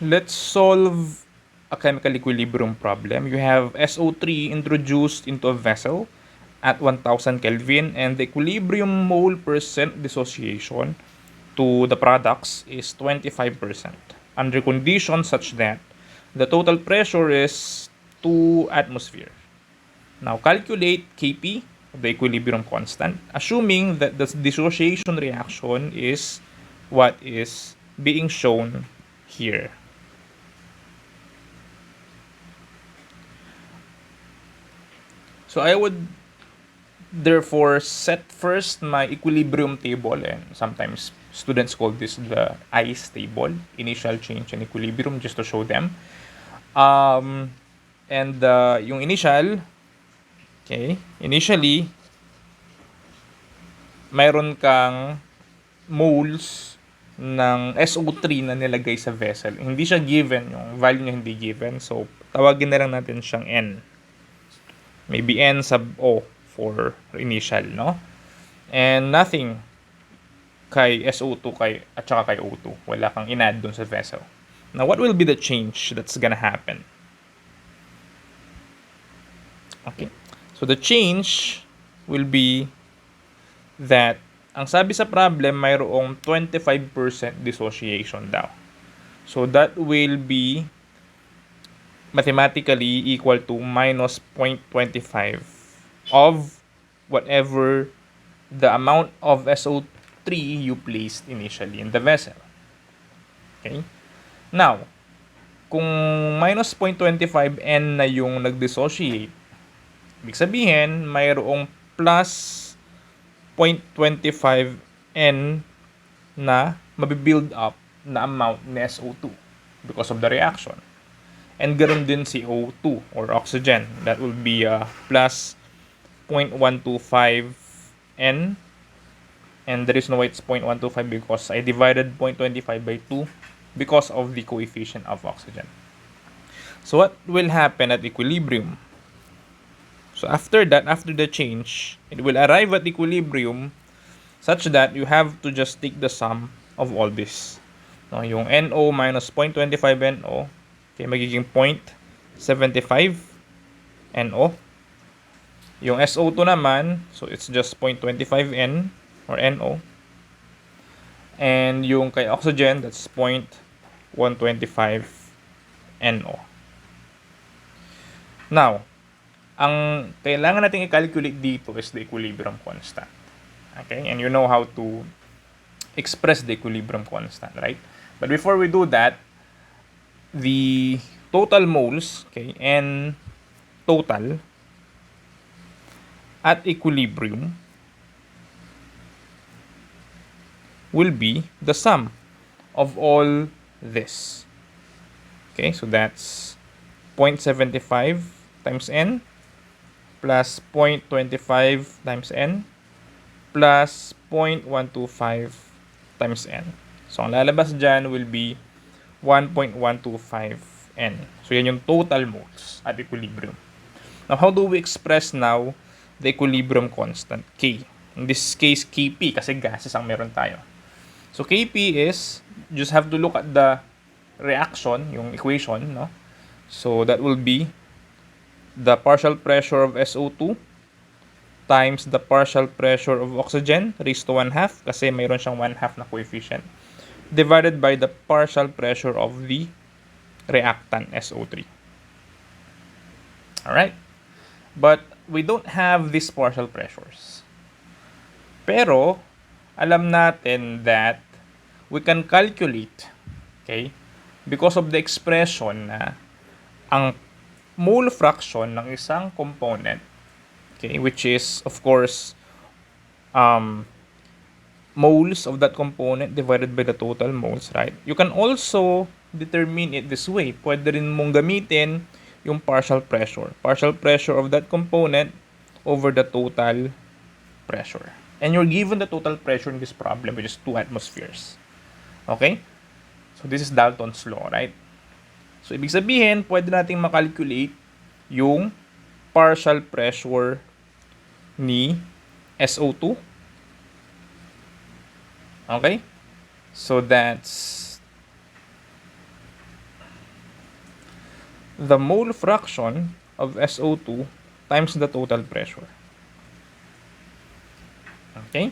Let's solve a chemical equilibrium problem. You have SO3 introduced into a vessel at 1000 Kelvin, and the equilibrium mole percent dissociation to the products is 25% under conditions such that the total pressure is 2 atmosphere. Now calculate Kp, the equilibrium constant, assuming that the dissociation reaction is what is being shown here. So I would therefore set first my equilibrium table, and sometimes students call this the ICE table, initial change and equilibrium, just to show them. And yung initial, okay, initially, mayroon kang moles ng SO3 na nilagay sa vessel. Hindi siya given, yung value niya hindi given. So, tawagin na lang natin siyang N. Maybe N sub O for initial, no? And nothing kay SO2 at saka kay O2. Wala kang in-add dun sa vessel. Now, what will be the change that's gonna happen? Okay. So, the change will be that ang sabi sa problem, mayroong 25% dissociation daw. So, that will be mathematically equal to minus 0.25 of whatever the amount of SO3 you placed initially in the vessel. Okay? Now, kung minus 0.25 N na yung nag-dissociate, ibig sabihin, mayroong plus 0.25 N na mabibuild up na amount ni SO2 because of the reaction. And ganoon din si O2 or oxygen. That will be plus 0.125 N. And the reason why it's 0.125 because I divided 0.25 by 2 because of the coefficient of oxygen. So what will happen at equilibrium? So after that, after the change, it will arrive at equilibrium such that you have to just take the sum of all this. No, yung NO minus 0.25 NO, okay, magiging 0.75 NO. Yung SO2 naman, so it's just 0.25 N or NO. And yung kay oxygen, that's 0.125 NO. Now, ang kailangan natin i-calculate dito is the equilibrium constant. Okay? And you know how to express the equilibrium constant, right? But before we do that, the total moles, okay, N total at equilibrium will be the sum of all this. Okay, so that's 0.75 times N plus 0.25 times N plus 0.125 times N. So, ang lalabas dyan will be 1.125 N. So, yan yung total moles at equilibrium. Now, how do we express now the equilibrium constant, K? In this case, Kp, kasi gases ang meron tayo. So, Kp is, just have to look at the reaction, yung equation, no? So, that will be the partial pressure of SO2 times the partial pressure of oxygen raised to 1/2 kasi mayroon siyang 1/2 na coefficient divided by the partial pressure of the reactant SO3. Alright? But we don't have these partial pressures. Pero, alam natin that we can calculate, okay, because of the expression na ang mole fraction ng isang component, okay, which is, of course, moles of that component divided by the total moles, right? You can also determine it this way. Pwede rin mong gamitin yung partial pressure. Partial pressure of that component over the total pressure. And you're given the total pressure in this problem, which is 2 atmospheres. Okay? So, this is Dalton's law, right? So, ibig sabihin, pwede nating makalculate yung partial pressure ni SO2. Okay? So, that's the mole fraction of SO2 times the total pressure. Okay?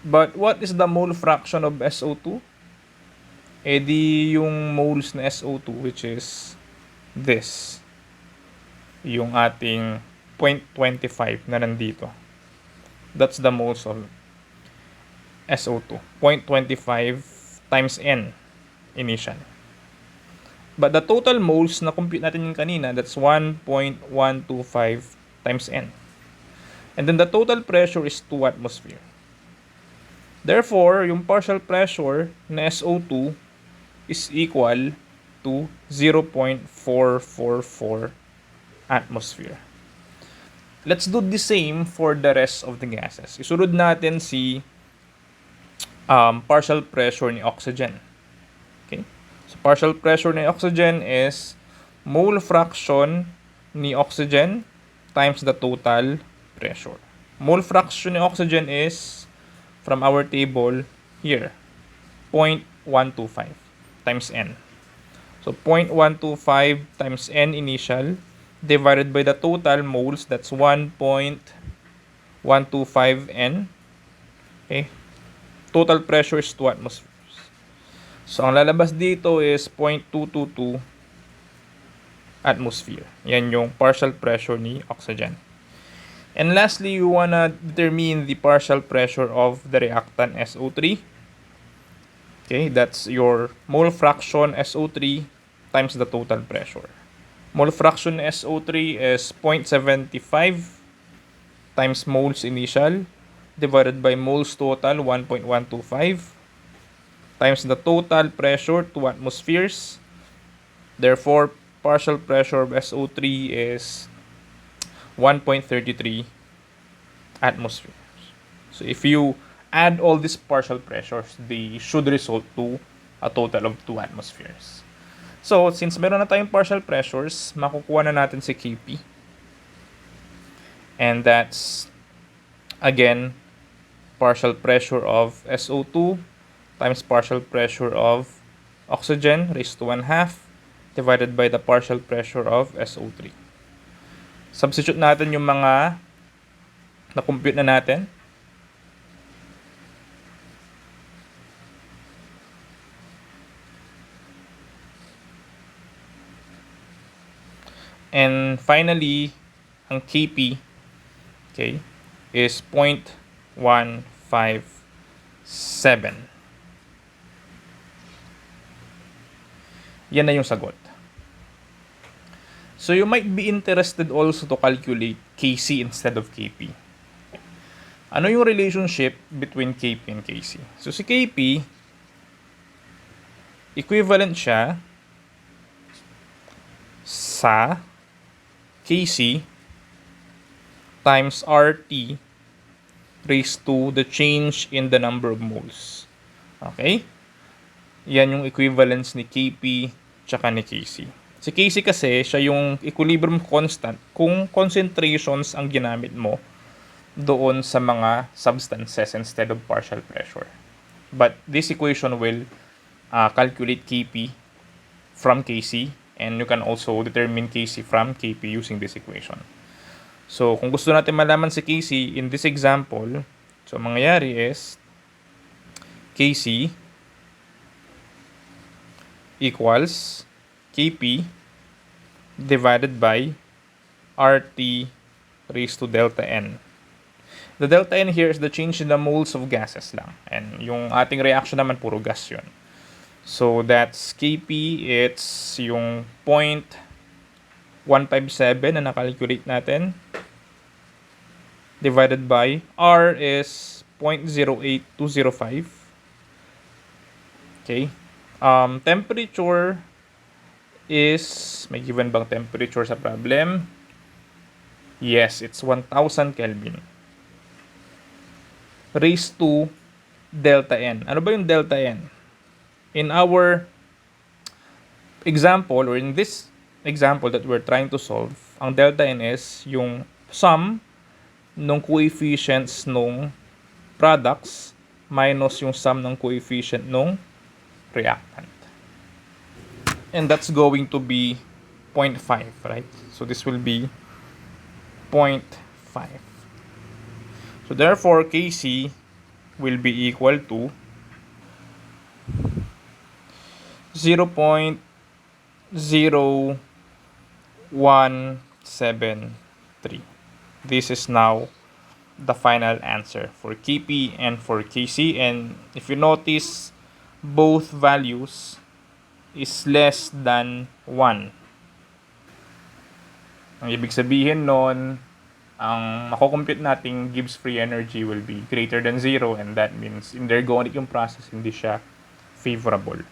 But what is the mole fraction of SO2? Eh di yung moles na SO2, which is this. Yung ating 0.25 na nandito. That's the moles of SO2. 0.25 times N initial. But the total moles na compute natin yung kanina, that's 1.125 times N. And then the total pressure is 2 atmosphere. Therefore, yung partial pressure na SO2 is equal to 0.444 atmosphere. Let's do the same for the rest of the gases. Isunod natin si partial pressure ni oxygen. Okay? So, partial pressure ni oxygen is mole fraction ni oxygen times the total pressure. Mole fraction ni oxygen is, from our table here, 0.125 times N. So 0.125 times N initial divided by the total moles, that's 1.125 N. Okay. Total pressure is 2 atmospheres. So ang lalabas dito is 0.222 atmosphere. Yan yung partial pressure ni oxygen. And lastly, you wanna determine the partial pressure of the reactant SO3. Okay, that's your mole fraction SO3 times the total pressure. Mole fraction SO3 is 0.75 times moles initial divided by moles total 1.125 times the total pressure 2 atmospheres. Therefore, partial pressure of SO3 is 1.33 atmospheres. So if you add all these partial pressures, they should result to a total of 2 atmospheres. So, since meron na tayong partial pressures, makukuha na natin si Kp. And that's, again, partial pressure of SO2 times partial pressure of oxygen raised to 1/2 divided by the partial pressure of SO3. Substitute natin yung mga na-compute na natin. And finally, ang Kp, okay, is 0.157. Yan na yung sagot. So you might be interested also to calculate Kc instead of Kp. Ano yung relationship between Kp and Kc? So si Kp, equivalent siya sa Kc times RT raised to the change in the number of moles. Okay? Yan yung equivalence ni Kp tsaka ni Kc. Si Kc kasi, siya yung equilibrium constant kung concentrations ang ginamit mo doon sa mga substances instead of partial pressure. But this equation will calculate Kp from Kc, and you can also determine Kc from Kp using this equation. So, kung gusto natin malaman si Kc in this example, so mangyayari is Kc equals Kp divided by RT raised to delta N. The delta N here is the change in the moles of gases lang. And yung ating reaction naman, puro gas yun. So, that's Kp, it's yung 0.157 na nakalculate natin. Divided by R is 0.08205. Okay. Temperature is, may given bang temperature sa problem? Yes, it's 1000 Kelvin. Raised to delta N. Ano ba yung delta N? In our example, or in this example that we're trying to solve, ang delta N is yung sum ng coefficients ng products minus yung sum ng coefficient ng reactant. And that's going to be 0.5, right? So this will be 0.5. So therefore, Kc will be equal to 0.0173. This is now the final answer for Kp and for Kc. And if you notice, both values is less than 1. Ang ibig sabihin nun, ang mako-compute nating Gibbs free energy will be greater than 0, and that means in the ergonic yung process, hindi siya favorable.